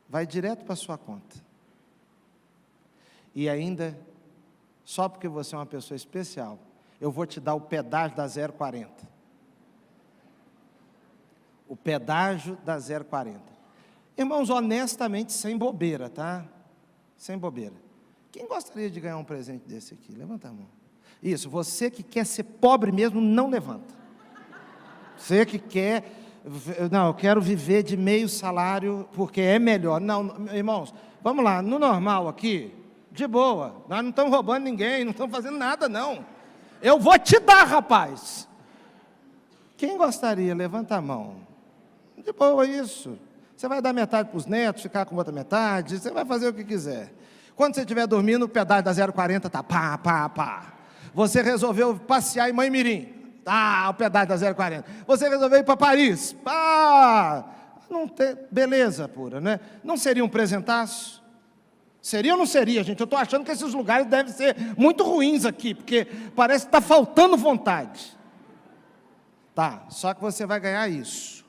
vai direto para a sua conta. E ainda, só porque você é uma pessoa especial, eu vou te dar o pedágio da 040. O pedágio da 040. Irmãos, honestamente, sem bobeira, tá? Sem bobeira. Quem gostaria de ganhar um presente desse aqui? Levanta a mão. Isso, você que quer ser pobre mesmo, não levanta. Você que quer, não, eu quero viver de meio salário, porque é melhor. Não, irmãos, vamos lá, no normal aqui, de boa, nós não estamos roubando ninguém, não estamos fazendo nada, não. Eu vou te dar, rapaz. Quem gostaria? Levanta a mão. De boa isso. Você vai dar metade para os netos, ficar com outra metade, você vai fazer o que quiser. Quando você estiver dormindo, o pedágio da 040 está pá, pá, pá. Você resolveu passear em Manhumirim, o pedágio da 040. Você resolveu ir para Paris, não tem, beleza pura, né? Não seria um presentaço? Seria ou não seria, gente? Eu estou achando que esses lugares devem ser muito ruins aqui, porque parece que está faltando vontade. Tá, só que você vai ganhar isso.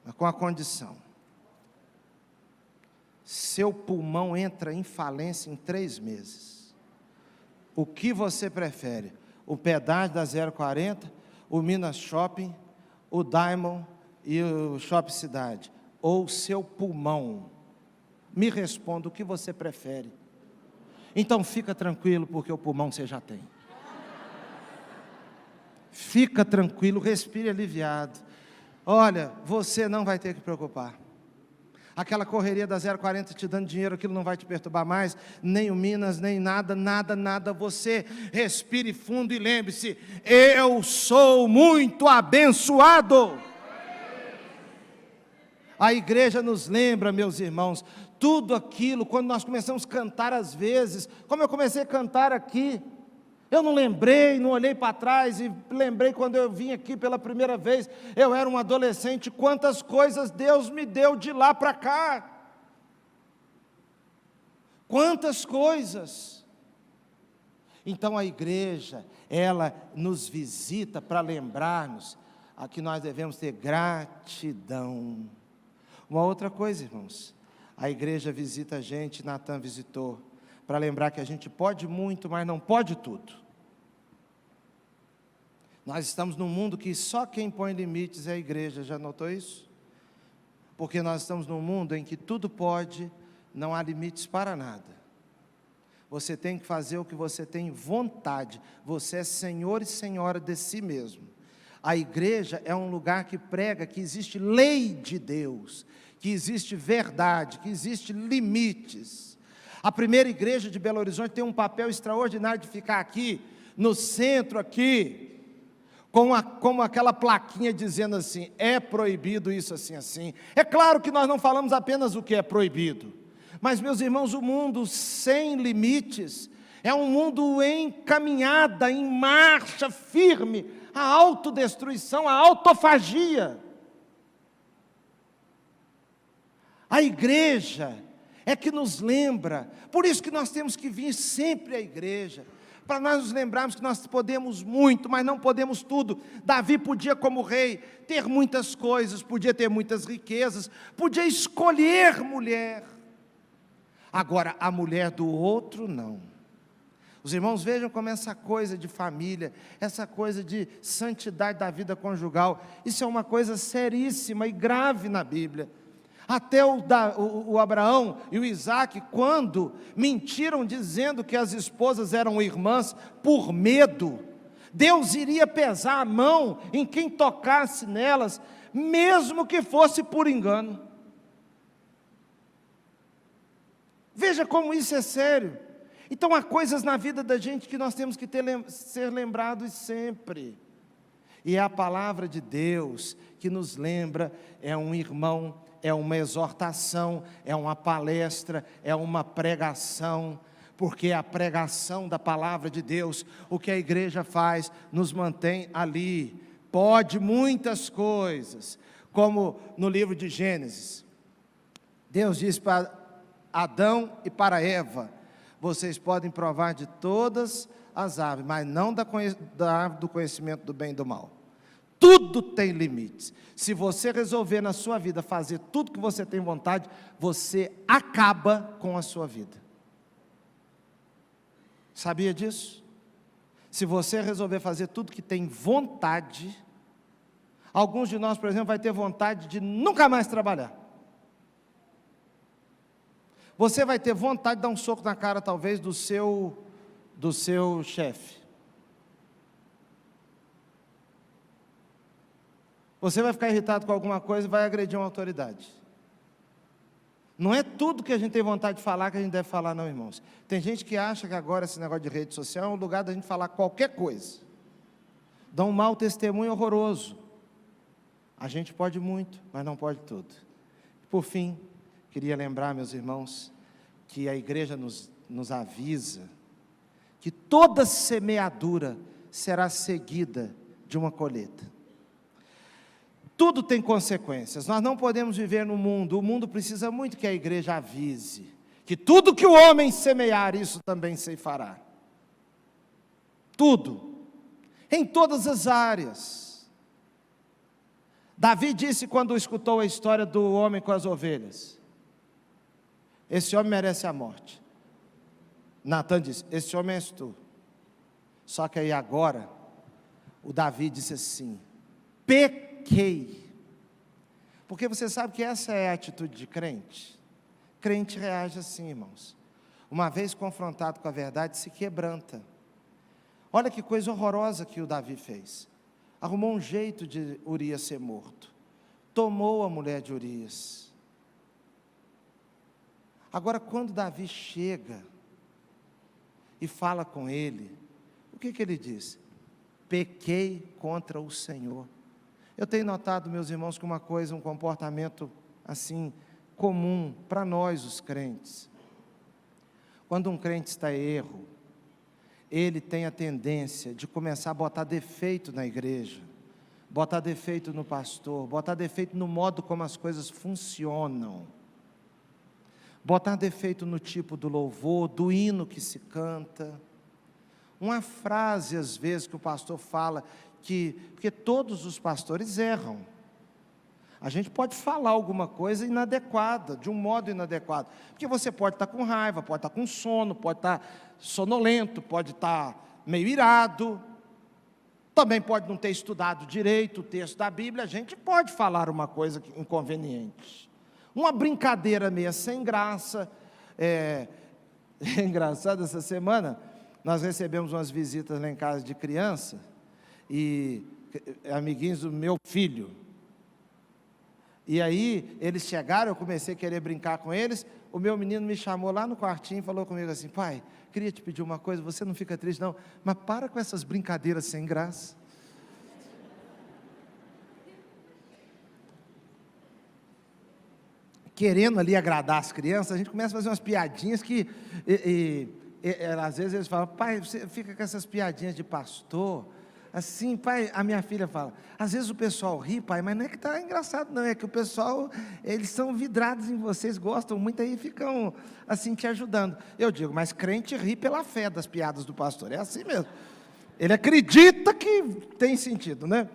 Mas com a condição. Seu pulmão entra em falência em 3 meses. O que você prefere? O pedágio da 040, o Minas Shopping, o Diamond e o Shopping Cidade? Ou o seu pulmão? Me responda o que você prefere. Então fica tranquilo, porque o pulmão você já tem. Fica tranquilo, respire aliviado. Olha, você não vai ter que preocupar. Aquela correria da 040 te dando dinheiro, aquilo não vai te perturbar mais, nem o Minas, nem nada, nada, nada. Você respire fundo e lembre-se, eu sou muito abençoado. A igreja nos lembra, meus irmãos, tudo aquilo, quando nós começamos a cantar às vezes, como eu comecei a cantar aqui, eu não lembrei, não olhei para trás e lembrei quando eu vim aqui pela primeira vez, eu era um adolescente, quantas coisas Deus me deu de lá para cá. Quantas coisas. Então a igreja, ela nos visita para lembrar-nos a que nós devemos ter gratidão. Uma outra coisa, irmãos, a igreja visita a gente, Natan visitou, para lembrar que a gente pode muito, mas não pode tudo. Nós estamos num mundo que só quem põe limites é a igreja, já notou isso? Porque nós estamos num mundo em que tudo pode, não há limites para nada. Você tem que fazer o que você tem vontade, você é senhor e senhora de si mesmo. A igreja é um lugar que prega que existe lei de Deus, que existe verdade, que existe limites. A primeira igreja de Belo Horizonte tem um papel extraordinário de ficar aqui, no centro aqui, com aquela plaquinha dizendo assim, é proibido isso assim, assim. É claro que nós não falamos apenas o que é proibido, mas meus irmãos, o mundo sem limites, é um mundo em caminhada, em marcha firme, a autodestruição, a autofagia. A igreja é que nos lembra, por isso que nós temos que vir sempre à igreja, para nós nos lembrarmos que nós podemos muito, mas não podemos tudo. Davi podia, como rei, ter muitas coisas, podia ter muitas riquezas, podia escolher mulher. Agora, a mulher do outro, não. Os irmãos vejam como essa coisa de família, essa coisa de santidade da vida conjugal, isso é uma coisa seríssima e grave na Bíblia. Até o Abraão e o Isaac, quando mentiram dizendo que as esposas eram irmãs por medo, Deus iria pesar a mão em quem tocasse nelas, mesmo que fosse por engano. Veja como isso é sério. Então há coisas na vida da gente que nós temos que ser lembrados sempre. E é a palavra de Deus que nos lembra, é um irmão, é uma exortação, é uma palestra, é uma pregação, porque a pregação da palavra de Deus, o que a igreja faz, nos mantém ali. Pode muitas coisas, como no livro de Gênesis, Deus diz para Adão e para Eva: vocês podem provar de todas as árvores, mas não da árvore do conhecimento do bem e do mal. Tudo tem limites. Se você resolver na sua vida fazer tudo que você tem vontade, você acaba com a sua vida. Sabia disso? Se você resolver fazer tudo que tem vontade, alguns de nós, por exemplo, vai ter vontade de nunca mais trabalhar. Você vai ter vontade de dar um soco na cara, talvez, do seu chefe. Você vai ficar irritado com alguma coisa e vai agredir uma autoridade. Não é tudo que a gente tem vontade de falar que a gente deve falar, não, irmãos. Tem gente que acha que agora esse negócio de rede social é um lugar da gente falar qualquer coisa. Dá um mau testemunho horroroso. A gente pode muito, mas não pode tudo. Por fim, queria lembrar, meus irmãos, que a igreja nos avisa que toda semeadura será seguida de uma colheita. Tudo tem consequências. Nós não podemos viver no mundo. O mundo precisa muito que a igreja avise que tudo que o homem semear, isso também ceifará. Tudo. Em todas as áreas. Davi disse quando escutou a história do homem com as ovelhas: esse homem merece a morte. Natan disse: esse homem és tu. Só que aí agora, o Davi disse assim: pequei. Porque você sabe que essa é a atitude de crente. Crente reage assim, irmãos. Uma vez confrontado com a verdade, se quebranta. Olha que coisa horrorosa que o Davi fez. Arrumou um jeito de Urias ser morto. Tomou a mulher de Urias. Agora, quando Davi chega e fala com ele, o que ele diz? Pequei contra o Senhor. Eu tenho notado, meus irmãos, que uma coisa, um comportamento assim, comum para nós os crentes. Quando um crente está em erro, ele tem a tendência de começar a botar defeito na igreja, botar defeito no pastor, botar defeito no modo como as coisas funcionam, botar defeito no tipo do louvor, do hino que se canta, uma frase às vezes que o pastor fala, porque todos os pastores erram. A gente pode falar alguma coisa inadequada, de um modo inadequado, porque você pode estar com raiva, pode estar com sono, pode estar sonolento, pode estar meio irado, também pode não ter estudado direito o texto da Bíblia. A gente pode falar uma coisa inconveniente, uma brincadeira meio sem graça. É engraçado, essa semana nós recebemos umas visitas lá em casa de criança, e amiguinhos do meu filho, e aí eles chegaram, eu comecei a querer brincar com eles. O meu menino me chamou lá no quartinho e falou comigo assim: pai, queria te pedir uma coisa, você não fica triste não, mas para com essas brincadeiras sem graça. Querendo ali agradar as crianças, a gente começa a fazer umas piadinhas que às vezes eles falam: pai, você fica com essas piadinhas de pastor assim, pai. A minha filha fala: às vezes o pessoal ri, pai, mas não é que está engraçado não, é que o pessoal, eles são vidrados em vocês, gostam muito, aí ficam assim te ajudando. Eu digo: mas crente ri pela fé das piadas do pastor, é assim mesmo, ele acredita que tem sentido, né?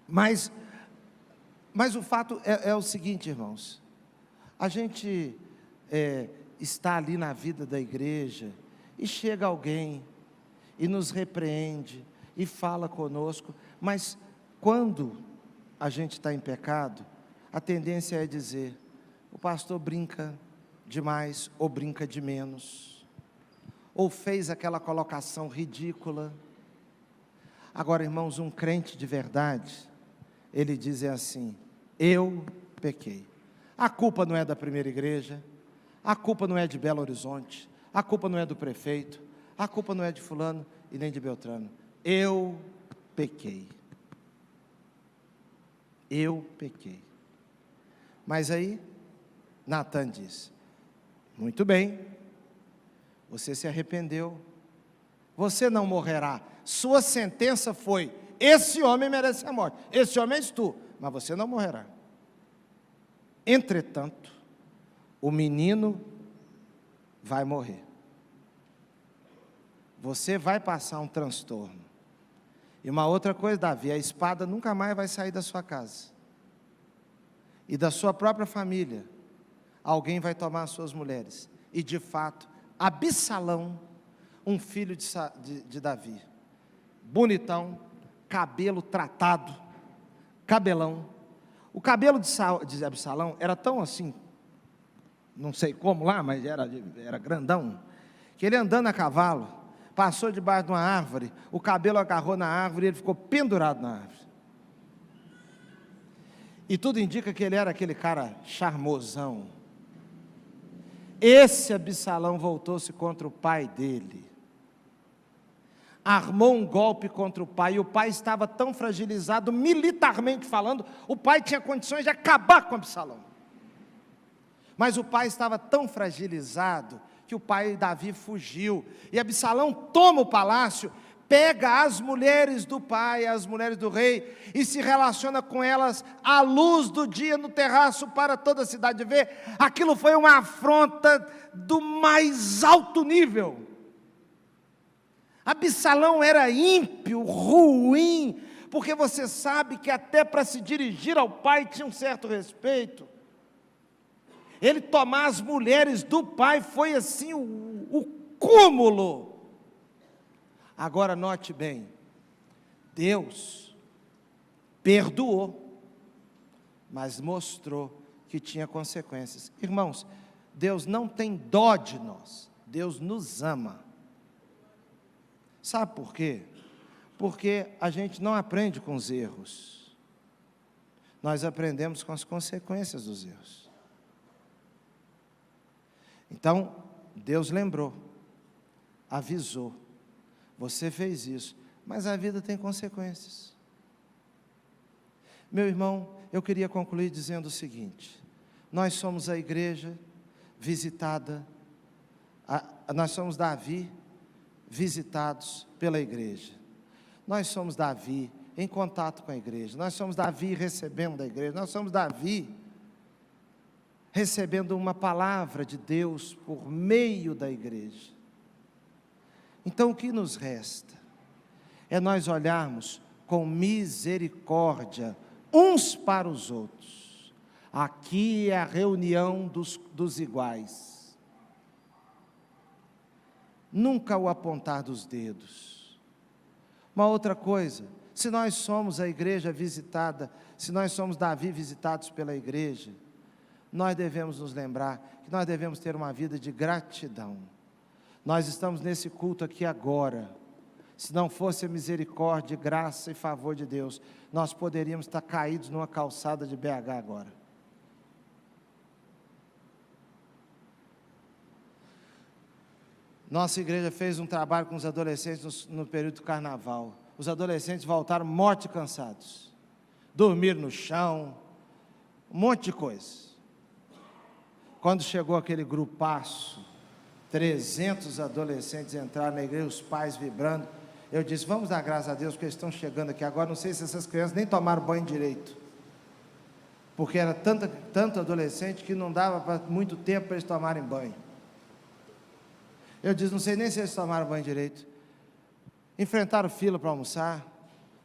Mas o fato é o seguinte, irmãos, a gente está ali na vida da igreja, e chega alguém, e nos repreende, e fala conosco, mas quando a gente está em pecado, a tendência é dizer: o pastor brinca demais, ou brinca de menos, ou fez aquela colocação ridícula. Agora, irmãos, um crente de verdade, ele diz assim: eu pequei. A culpa não é da primeira igreja, a culpa não é de Belo Horizonte, a culpa não é do prefeito, a culpa não é de fulano e nem de Beltrano. Eu pequei. Eu pequei. Mas aí, Natan diz: muito bem, você se arrependeu, você não morrerá. Sua sentença foi: esse homem merece a morte, esse homem és tu, mas você não morrerá. Entretanto, o menino vai morrer. Você vai passar um transtorno. E uma outra coisa, Davi, a espada nunca mais vai sair da sua casa. E da sua própria família, alguém vai tomar as suas mulheres. E de fato, Absalão, um filho de Davi, bonitão, cabelo tratado, cabelão. O cabelo de Absalão era tão assim, não sei como lá, mas era grandão, que ele andando a cavalo, passou debaixo de uma árvore, o cabelo agarrou na árvore e ele ficou pendurado na árvore. E tudo indica que ele era aquele cara charmosão. Esse Absalão voltou-se contra o pai dele, armou um golpe contra o pai, e o pai estava tão fragilizado, militarmente falando, o pai tinha condições de acabar com Absalão, mas o pai estava tão fragilizado, que o pai Davi fugiu, e Absalão toma o palácio, pega as mulheres do pai, as mulheres do rei, e se relaciona com elas à luz do dia no terraço para toda a cidade ver. Aquilo foi uma afronta do mais alto nível. Absalão era ímpio, ruim, porque você sabe que até para se dirigir ao pai tinha um certo respeito. Ele tomar as mulheres do pai foi assim o cúmulo. Agora note bem, Deus perdoou, mas mostrou que tinha consequências. Irmãos, Deus não tem dó de nós, Deus nos ama. Sabe por quê? Porque a gente não aprende com os erros, nós aprendemos com as consequências dos erros. Então, Deus lembrou, avisou, você fez isso, mas a vida tem consequências. Meu irmão, eu queria concluir dizendo o seguinte: nós somos a igreja visitada, nós somos Davi, visitados pela igreja. Nós somos Davi em contato com a igreja, nós somos Davi recebendo da igreja, nós somos Davi recebendo uma palavra de Deus por meio da igreja. Então o que nos resta é nós olharmos com misericórdia uns para os outros. Aqui é a reunião dos iguais. Nunca o apontar dos dedos. Uma outra coisa, se nós somos a igreja visitada, se nós somos Davi visitados pela igreja, nós devemos nos lembrar que nós devemos ter uma vida de gratidão. Nós estamos nesse culto aqui agora. Se não fosse a misericórdia, graça e favor de Deus, nós poderíamos estar caídos numa calçada de BH agora. Nossa igreja fez um trabalho com os adolescentes no período do carnaval. Os adolescentes voltaram mortos e cansados. Dormiram no chão, um monte de coisa. Quando chegou aquele grupaço, 300 adolescentes entraram na igreja, os pais vibrando. Eu disse, vamos dar graças a Deus, porque eles estão chegando aqui agora. Não sei se essas crianças nem tomaram banho direito, porque era tanto adolescente que não dava muito tempo para eles tomarem banho. Eu disse, não sei nem se eles tomaram banho direito. Enfrentaram fila para almoçar,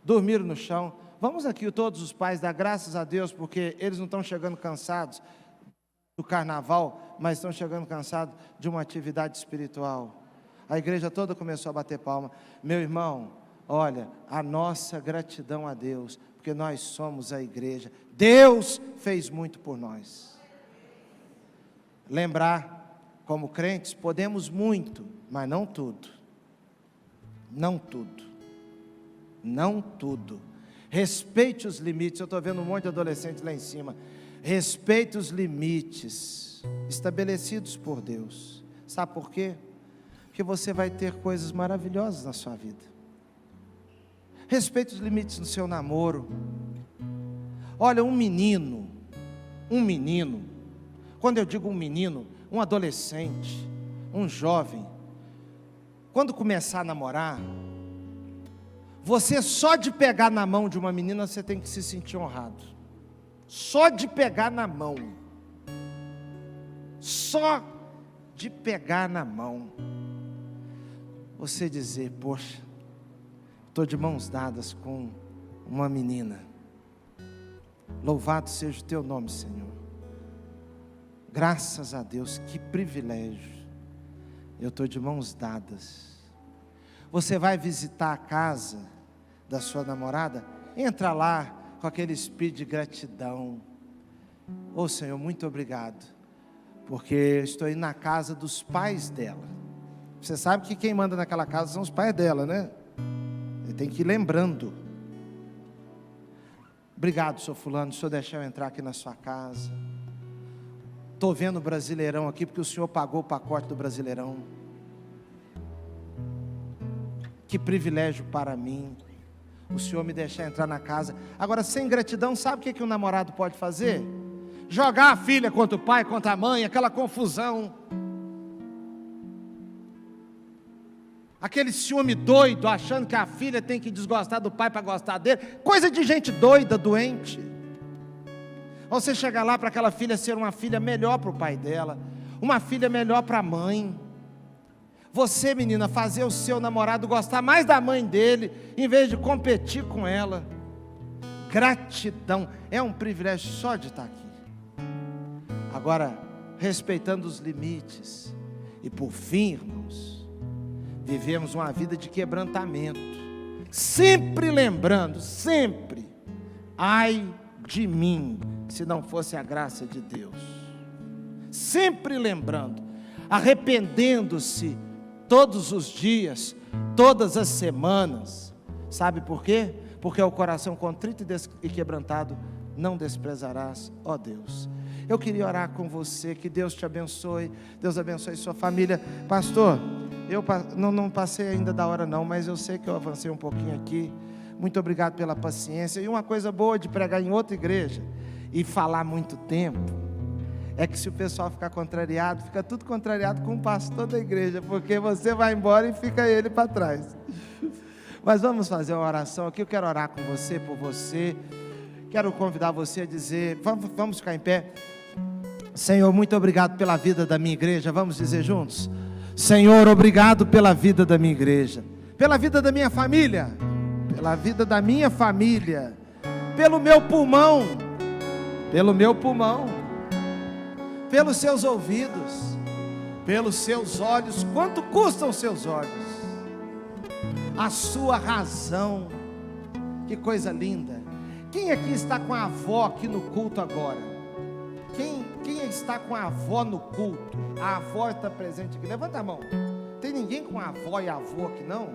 dormiram no chão. Vamos aqui todos os pais dar graças a Deus, porque eles não estão chegando cansados do carnaval, mas estão chegando cansados de uma atividade espiritual. A igreja toda começou a bater palma. Meu irmão, olha, a nossa gratidão a Deus, porque nós somos a igreja. Deus fez muito por nós. Lembrar, como crentes, podemos muito, mas não tudo. Não tudo. não tudo. Respeite os limites. Eu estou vendo um monte de adolescentes lá em cima. Respeite os limites estabelecidos por Deus. Sabe por quê? Porque você vai ter coisas maravilhosas na sua vida. Respeite os limites no seu namoro. Olha, um menino, quando eu digo um menino, um adolescente, um jovem, quando começar a namorar, você só de pegar na mão de uma menina, você tem que se sentir honrado. Só de pegar na mão. Só de pegar na mão. Você dizer, poxa, estou de mãos dadas com uma menina. Louvado seja o teu nome, Senhor. Graças a Deus, que privilégio. Eu estou de mãos dadas. Você vai visitar a casa da sua namorada, entra lá com aquele espírito de gratidão. Ô Senhor, muito obrigado, porque estou indo na casa dos pais dela. Você sabe que quem manda naquela casa são os pais dela, né? Ele tem que ir lembrando. Obrigado, senhor fulano, o senhor deixou eu entrar aqui na sua casa. Estou vendo o Brasileirão aqui, porque o senhor pagou o pacote do Brasileirão. Que privilégio para mim, o senhor me deixar entrar na casa. Agora, sem gratidão, sabe o que um namorado pode fazer? Jogar a filha contra o pai, contra a mãe, aquela confusão. Aquele ciúme doido, achando que a filha tem que desgostar do pai para gostar dele. Coisa de gente doida, doente. Você chegar lá para aquela filha ser uma filha melhor para o pai dela, uma filha melhor para a mãe. Você, menina, fazer o seu namorado gostar mais da mãe dele, em vez de competir com ela. Gratidão, é um privilégio só de estar aqui. Agora, respeitando os limites. E por fim, irmãos, vivemos uma vida de quebrantamento. Sempre lembrando, sempre, ai de mim, se não fosse a graça de Deus. Sempre lembrando, arrependendo-se, todos os dias, todas as semanas. Sabe por quê? Porque o coração contrito e quebrantado não desprezarás, ó Deus. Eu queria orar com você, que Deus te abençoe, Deus abençoe sua família. Pastor, eu não passei ainda da hora não, mas eu sei que eu avancei um pouquinho aqui. Muito obrigado pela paciência. E uma coisa boa de pregar em outra igreja e falar muito tempo, é que se o pessoal ficar contrariado, fica tudo contrariado com o pastor da igreja, porque você vai embora e fica ele para trás. Mas vamos fazer uma oração aqui. Eu quero orar com você, por você. Quero convidar você a dizer, vamos ficar em pé. Senhor, muito obrigado pela vida da minha igreja. Vamos dizer juntos? Senhor, obrigado pela vida da minha igreja, pela vida da minha família, pela vida da minha família, pelo meu pulmão, pelos seus ouvidos, pelos seus olhos. Quanto custam os seus olhos? A sua razão. Que coisa linda. Quem aqui está com a avó aqui no culto agora? Quem está com a avó no culto? A avó está presente aqui, levanta a mão. Tem ninguém com a avó e avô aqui não?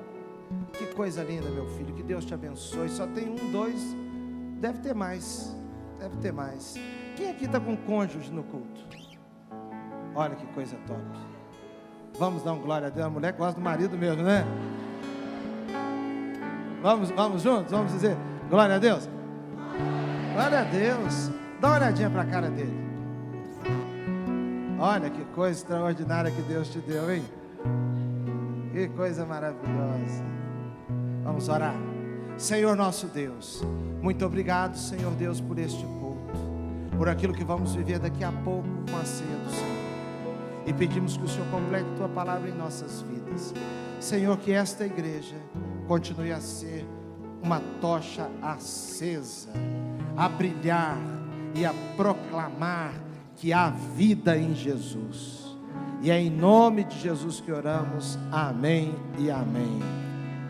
Que coisa linda, meu filho, que Deus te abençoe. Só tem um, dois, deve ter mais. Quem aqui está com cônjuge no culto? Olha que coisa top. Vamos dar um glória a Deus. A mulher gosta do marido mesmo, né? Vamos juntos? Vamos dizer glória a Deus? Glória a Deus. Dá uma olhadinha para a cara dele. Olha que coisa extraordinária que Deus te deu, hein? Que coisa maravilhosa. Vamos orar. Senhor nosso Deus, muito obrigado, Senhor Deus, por este culto, por aquilo que vamos viver daqui a pouco com a ceia do Senhor. E pedimos que o Senhor complete a Tua palavra em nossas vidas. Senhor, que esta igreja continue a ser uma tocha acesa, a brilhar e a proclamar que há vida em Jesus. E é em nome de Jesus que oramos. Amém e amém.